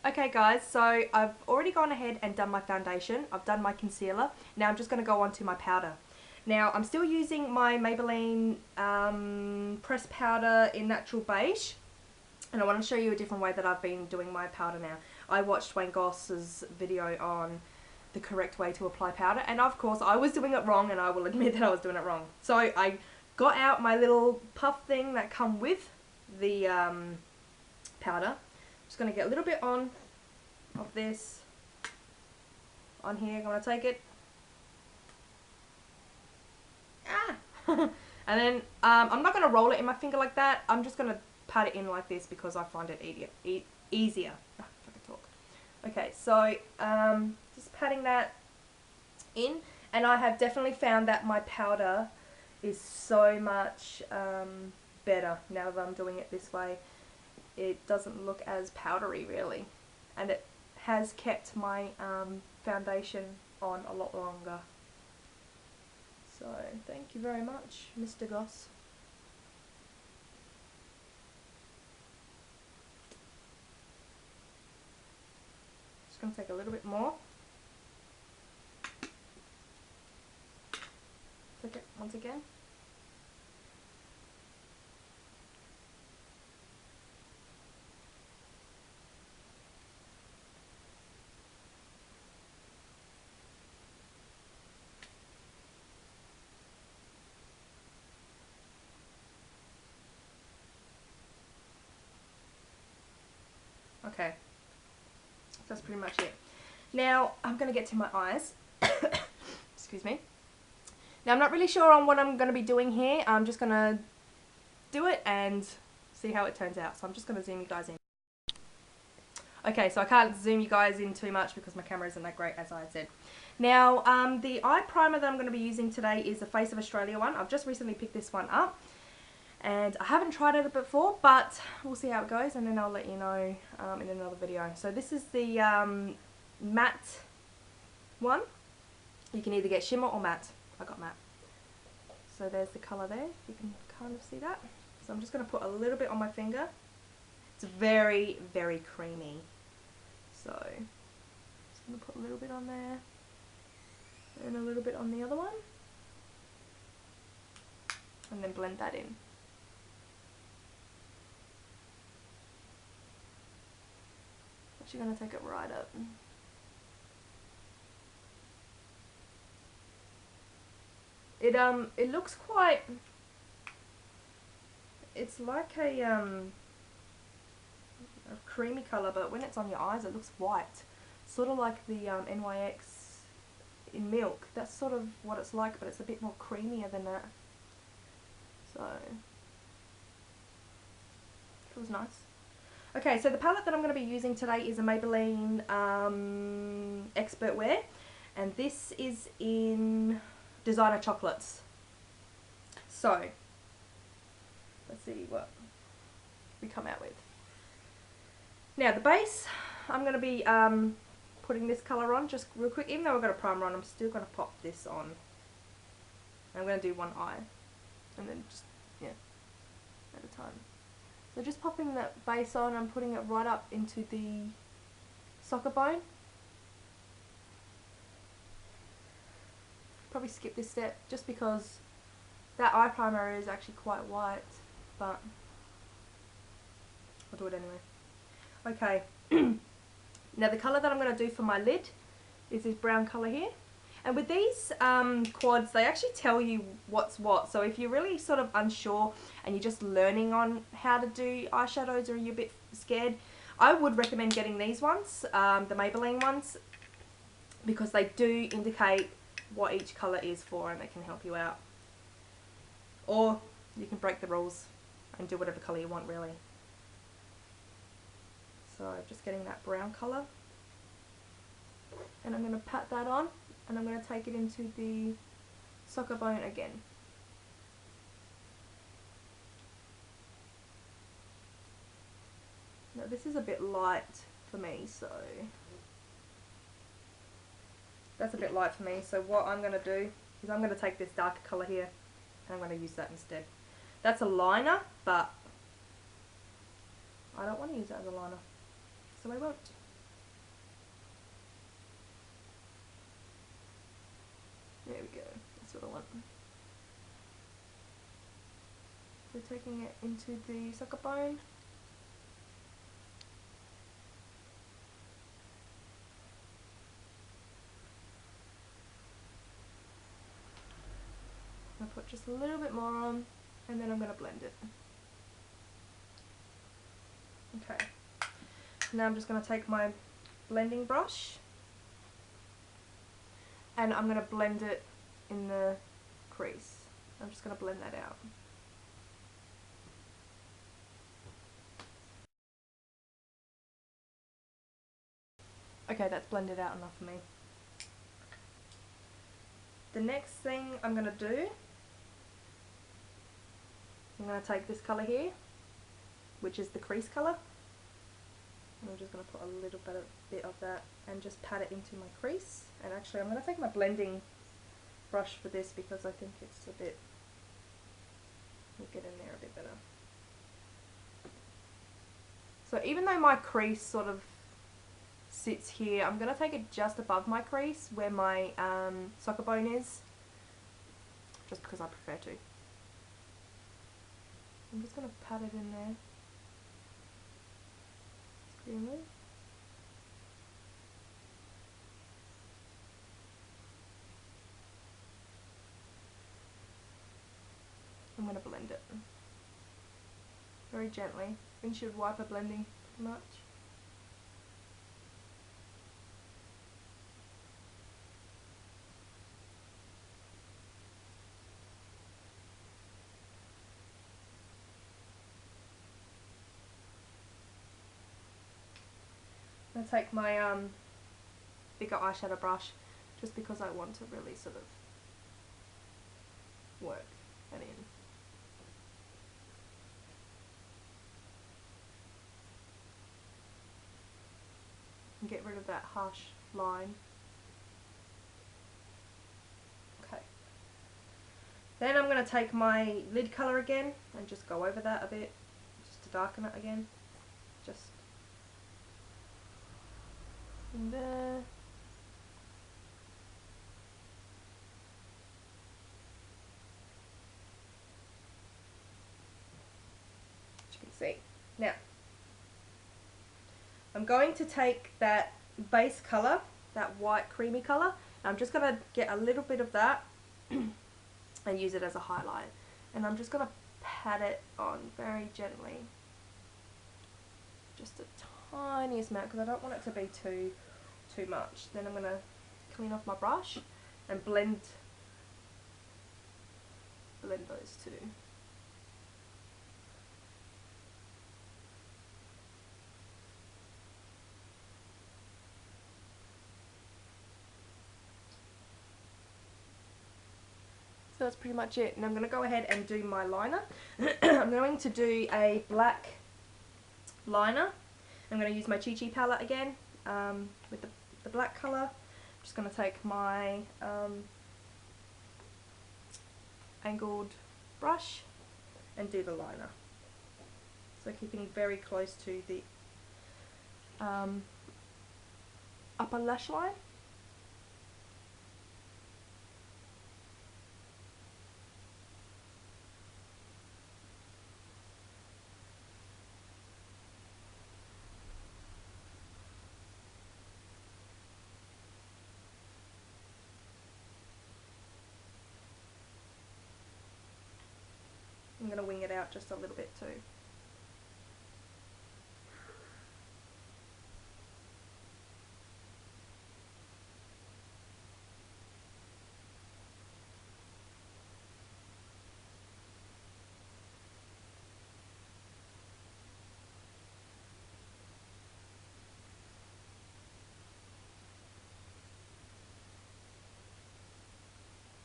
Okay guys, so I've already gone ahead and done my foundation. I've done my concealer. Now I'm just going to go on to my powder. Now I'm still using my Maybelline pressed powder in Natural Beige. And I want to show you a different way that I've been doing my powder now. I watched Wayne Goss's video on the correct way to apply powder. And of course I was doing it wrong, and I will admit that I was doing it wrong. So I got out my little puff thing that come with the powder. Just going to get a little bit on of this on here. I'm going to take it. And then I'm not going to roll it in my finger like that. I'm just going to pat it in like this because I find it easier. If I can talk. Okay, so just patting that in, and I have definitely found that my powder is so much better now that I'm doing it this way. It doesn't look as powdery really, and it has kept my foundation on a lot longer. So thank you very much, Mr. Goss. Just going to take a little bit more. Take it once again. Okay, that's pretty much it. Now I'm going to get to my eyes. Excuse me. Now I'm not really sure on what I'm going to be doing here. I'm just going to do it and see how it turns out. So I'm just going to zoom you guys in. Okay, so I can't zoom you guys in too much because my camera isn't that great, as I had said. Now the eye primer that I'm going to be using today is the Face of Australia one. I've just recently picked this one up. And I haven't tried it before, but we'll see how it goes, and then I'll let you know in another video. So this is the matte one. You can either get shimmer or matte. I got matte. So there's the colour there. You can kind of see that. So I'm just going to put a little bit on my finger. It's very, very creamy. So just going to put a little bit on there. And a little bit on the other one. And then blend that in. Actually going to take it right up. It looks quite, it's like a creamy colour, but when it's on your eyes it looks white, sort of like the NYX in Milk. That's sort of what it's like, but it's a bit more creamier than that. So feels nice. Okay, so the palette that I'm going to be using today is a Maybelline Expert Wear, and this is in Designer Chocolates. So let's see what we come out with. Now the base, I'm going to be putting this colour on just real quick. Even though I've got a primer on, I'm still going to pop this on. I'm going to do one eye, and then just, yeah, at a time. So just popping that base on, I'm putting it right up into the socket bone. Probably skip this step just because that eye primer is actually quite white, but I'll do it anyway. Okay, now the colour that I'm going to do for my lid is this brown colour here. And with these quads, they actually tell you what's what. So if you're really sort of unsure and you're just learning on how to do eyeshadows, or you're a bit scared, I would recommend getting these ones, the Maybelline ones, because they do indicate what each colour is for, and they can help you out. Or you can break the rules and do whatever colour you want, really. So just getting that brown colour, and I'm going to pat that on. And I'm going to take it into the socket bone again. Now this is a bit light for me, so that's a bit light for me. So what I'm going to do is I'm going to take this darker colour here, and I'm going to use that instead. That's a liner, but I don't want to use that as a liner, so I won't. taking it into the sucker bone. I'll put just a little bit more on, and then I'm going to blend it. Okay, now I'm just going to take my blending brush and I'm going to blend it in the crease. I'm just going to blend that out. Okay, that's blended out enough for me. The next thing I'm going to do, I'm going to take this colour here, which is the crease colour. And I'm just going to put a little bit of that and just pat it into my crease. And actually I'm going to take my blending brush for this because I think it's a bit, we'll get in there a bit better. So even though my crease sort of sits here, I'm going to take it just above my crease where my socker bone is, just because I prefer to. I'm just going to pat it in there. Screaming. I'm going to blend it very gently. Windshield wiper blending pretty much. I'm going to take my bigger eyeshadow brush just because I want to really sort of work that in. And get rid of that harsh line. Okay. Then I'm going to take my lid colour again and just go over that a bit, just to darken it again. Just in there. As you can see. Now, I'm going to take that base colour, that white creamy colour, and I'm just going to get a little bit of that and use it as a highlight. And I'm just going to pat it on very gently. Just a tiniest amount because I don't want it to be too much. Then I'm going to clean off my brush and blend those two. So that's pretty much it. And I'm going to go ahead and do my liner. I'm going to do a black liner. I'm going to use my Chi Chi palette again with the black colour. I'm just going to take my angled brush and do the liner. So keeping very close to the upper lash line. I'm going to wing it out just a little bit too.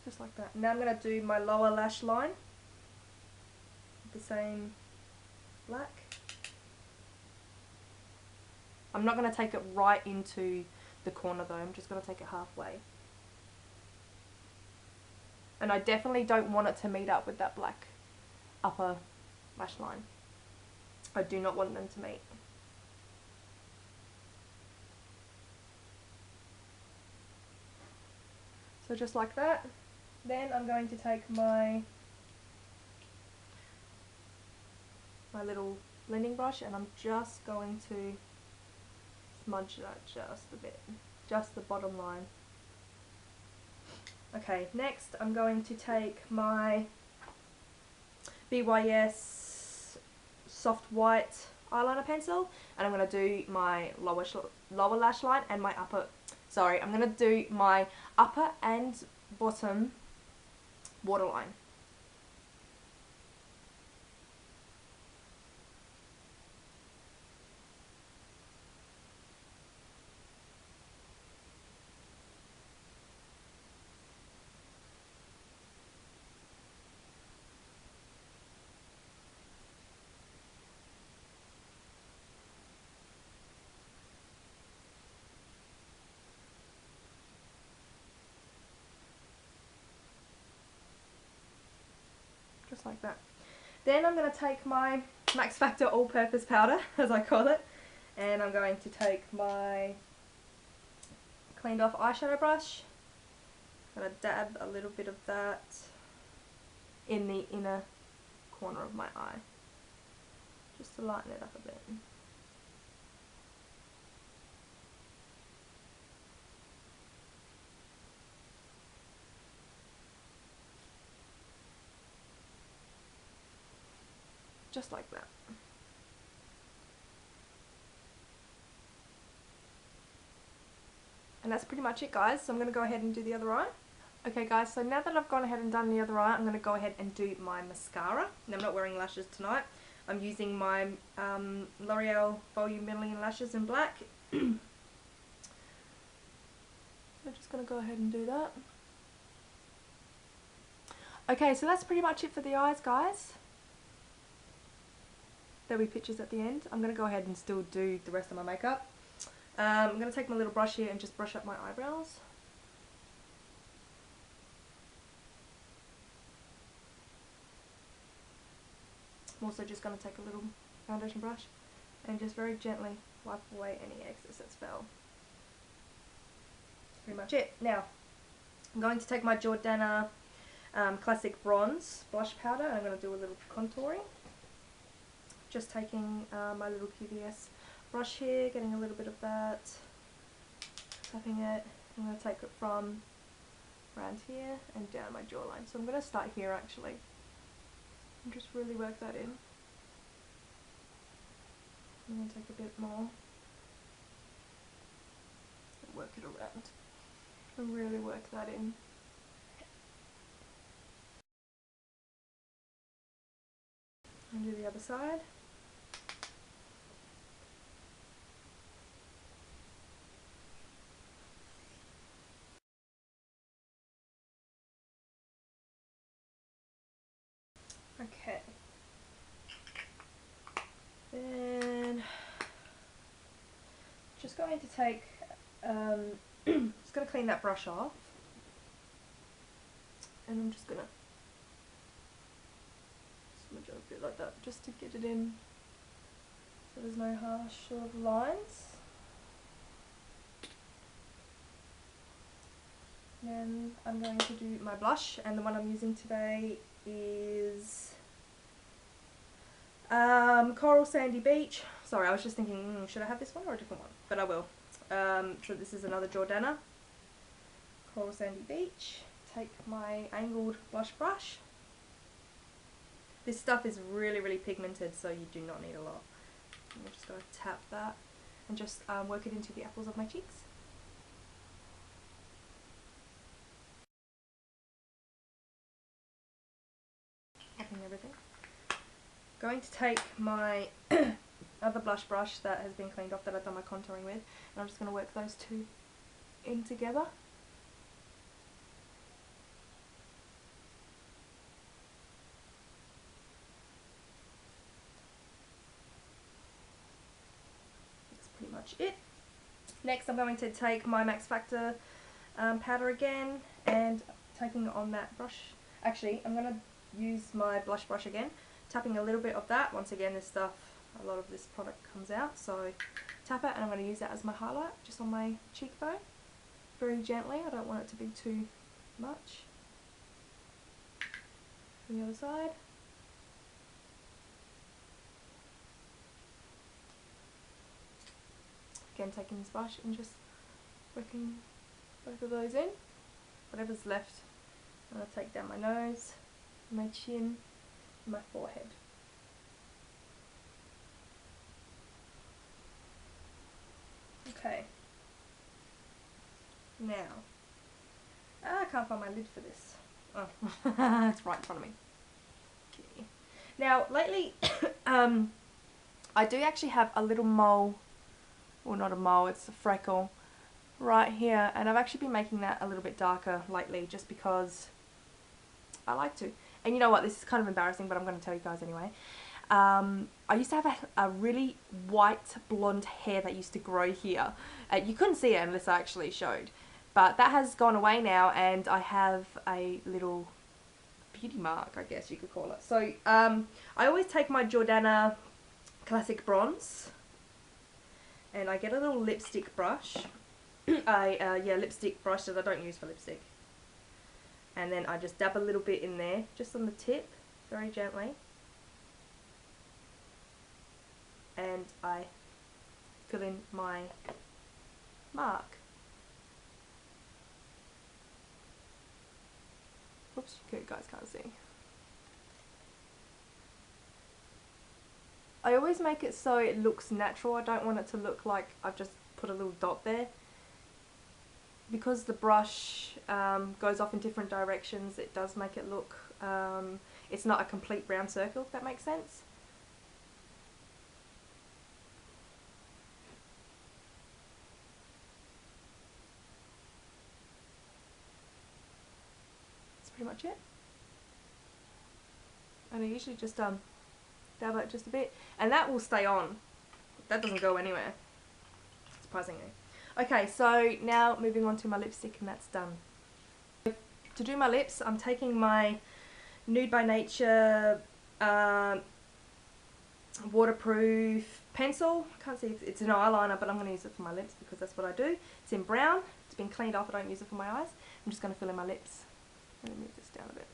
Just like that. Now I'm going to do my lower lash line. The same black. I'm not going to take it right into the corner though, I'm just going to take it halfway. And I definitely don't want it to meet up with that black upper lash line. I do not want them to meet. So just like that. Then I'm going to take my my little blending brush and I'm just going to smudge that just a bit, just the bottom line. Okay, next I'm going to take my BYS soft white eyeliner pencil and I'm going to do my lower lash line and my upper, sorry, I'm going to do my upper and bottom waterline. Just like that. Then I'm going to take my Max Factor all-purpose powder, as I call it, and I'm going to take my cleaned off eyeshadow brush. I'm going to dab a little bit of that in the inner corner of my eye, just to lighten it up a bit. Just like that. And that's pretty much it, guys, so I'm going to go ahead and do the other eye. Okay guys, so now that I've gone ahead and done the other eye, I'm going to go ahead and do my mascara. Now I'm not wearing lashes tonight. I'm using my L'Oreal Volume Maybelline lashes in black. I'm just going to go ahead and do that. Okay, so that's pretty much it for the eyes, guys. There'll be pictures at the end. I'm going to go ahead and still do the rest of my makeup. I'm going to take my little brush here and just brush up my eyebrows. I'm also just going to take a little foundation brush and just very gently wipe away any excess that's fell. That's pretty much it. Now, I'm going to take my Jordana Classic Bronze blush powder and I'm going to do a little contouring. Just taking my little QVS brush here, getting a little bit of that, tapping it. I'm going to take it from around here and down my jawline. So I'm going to start here actually and just really work that in. I'm going to take a bit more and work it around and really work that in. And do the other side. Okay. Then just going to take, just going to clean that brush off, and I'm just going to smudge it a bit like that just to get it in so there's no harsh sort of lines. Then I'm going to do my blush, and the one I'm using today is Coral Sandy Beach. Sorry, I was just thinking, should I have this one or a different one? But I will. So this is another Jordana Coral Sandy Beach. Take my angled blush brush. This stuff is really, really pigmented, so you do not need a lot. I'm just going to tap that and just work it into the apples of my cheeks. Tapping everything. Going to take my other blush brush that has been cleaned off that I've done my contouring with, and I'm just going to work those two in together. That's pretty much it. Next I'm going to take my Max Factor powder again and taking on that brush. Actually, I'm going to use my blush brush again, tapping a little bit of that. Once again, this stuff, a lot of this product comes out, so tap it, and I'm going to use that as my highlight just on my cheekbone, very gently. I don't want it to be too much. On the other side. Again, taking this brush and just working both of those in. Whatever's left, I'm going to take down my nose, my chin, and my forehead. Okay. Now, I can't find my lid for this. Oh, it's right in front of me. Okay. Now, lately, I do actually have a little mole, well, not a mole, it's a freckle right here, and I've actually been making that a little bit darker lately just because I like to. And you know what, this is kind of embarrassing, but I'm going to tell you guys anyway. I used to have a really white blonde hair that used to grow here. You couldn't see it unless I actually showed, but that has gone away now, and I have a little beauty mark, I guess you could call it. So I always take my Jordana Classic Bronze, and I get a little lipstick brush. Lipstick brush that I don't use for lipstick. And then I just dab a little bit in there, just on the tip, very gently. And I fill in my mark. Oops, you guys can't see. I always make it so it looks natural. I don't want it to look like I've just put a little dot there. Because the brush goes off in different directions, it does make it look, it's not a complete round circle, if that makes sense. That's pretty much it. And I usually just dab it just a bit, and that will stay on. That doesn't go anywhere, surprisingly. Okay, so now moving on to my lipstick, and that's done. To do my lips, I'm taking my Nude by Nature waterproof pencil. Can't see, it's an eyeliner, but I'm going to use it for my lips because that's what I do. It's in brown. It's been cleaned off. I don't use it for my eyes. I'm just going to fill in my lips. Let me move this down a bit.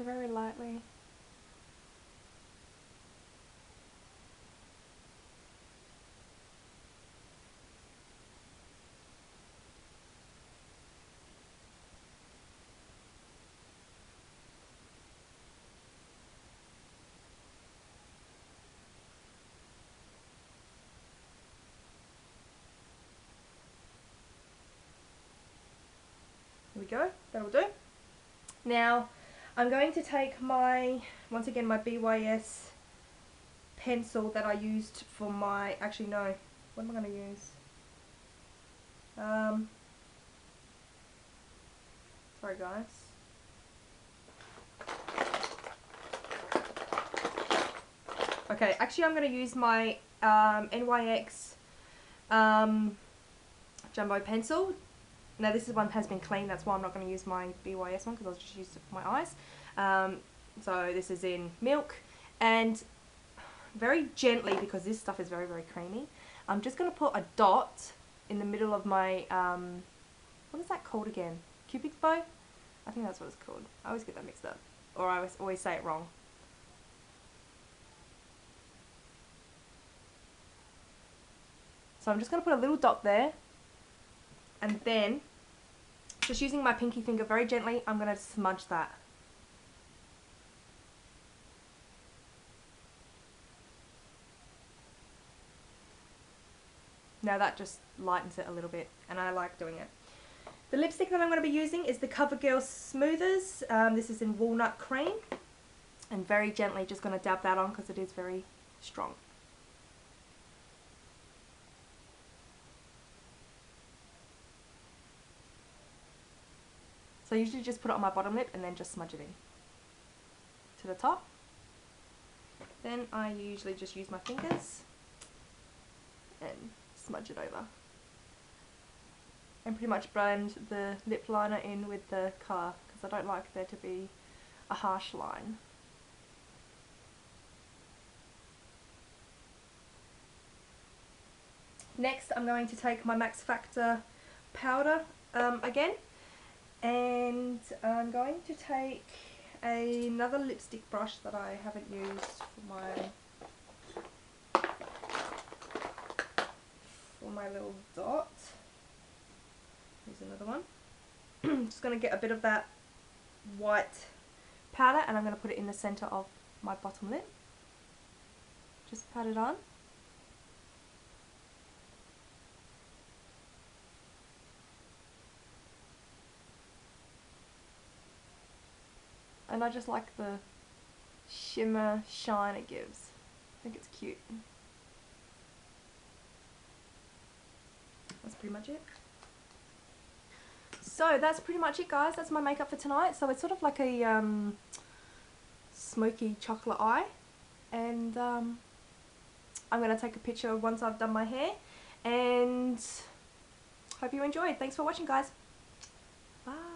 Very lightly. There we go, that'll do. Now I'm going to take my, once again, my BYS pencil that I used for my, actually no, what am I going to use? Sorry guys. Okay, actually I'm going to use my NYX jumbo pencil. Now this one has been cleaned, that's why I'm not going to use my BYS one, because I'll just use it for my eyes. So this is in Milk, and very gently, because this stuff is very, very creamy, I'm just going to put a dot in the middle of my, what is that called again? Cupid's bow? I think that's what it's called. I always get that mixed up, or I always say it wrong. So I'm just going to put a little dot there, and then, just using my pinky finger very gently, I'm going to smudge that. Now that just lightens it a little bit, and I like doing it. The lipstick that I'm going to be using is the CoverGirl Smoothers. This is in Walnut Cream, and very gently just going to dab that on because it is very strong. So I usually just put it on my bottom lip and then just smudge it in to the top. Then I usually just use my fingers and smudge it over. And pretty much blend the lip liner in with the colour because I don't like there to be a harsh line. Next I'm going to take my Max Factor powder again, and I'm going to take another lipstick brush that I haven't used for my little dot. Here's another one. I'm just going to get a bit of that white powder and I'm going to put it in the center of my bottom lip. Just pat it on. And I just like the shimmer shine it gives. I think it's cute. That's pretty much it. So that's pretty much it, guys. That's my makeup for tonight. So it's sort of like a smoky chocolate eye. And I'm going to take a picture once I've done my hair. And hope you enjoyed. Thanks for watching, guys. Bye.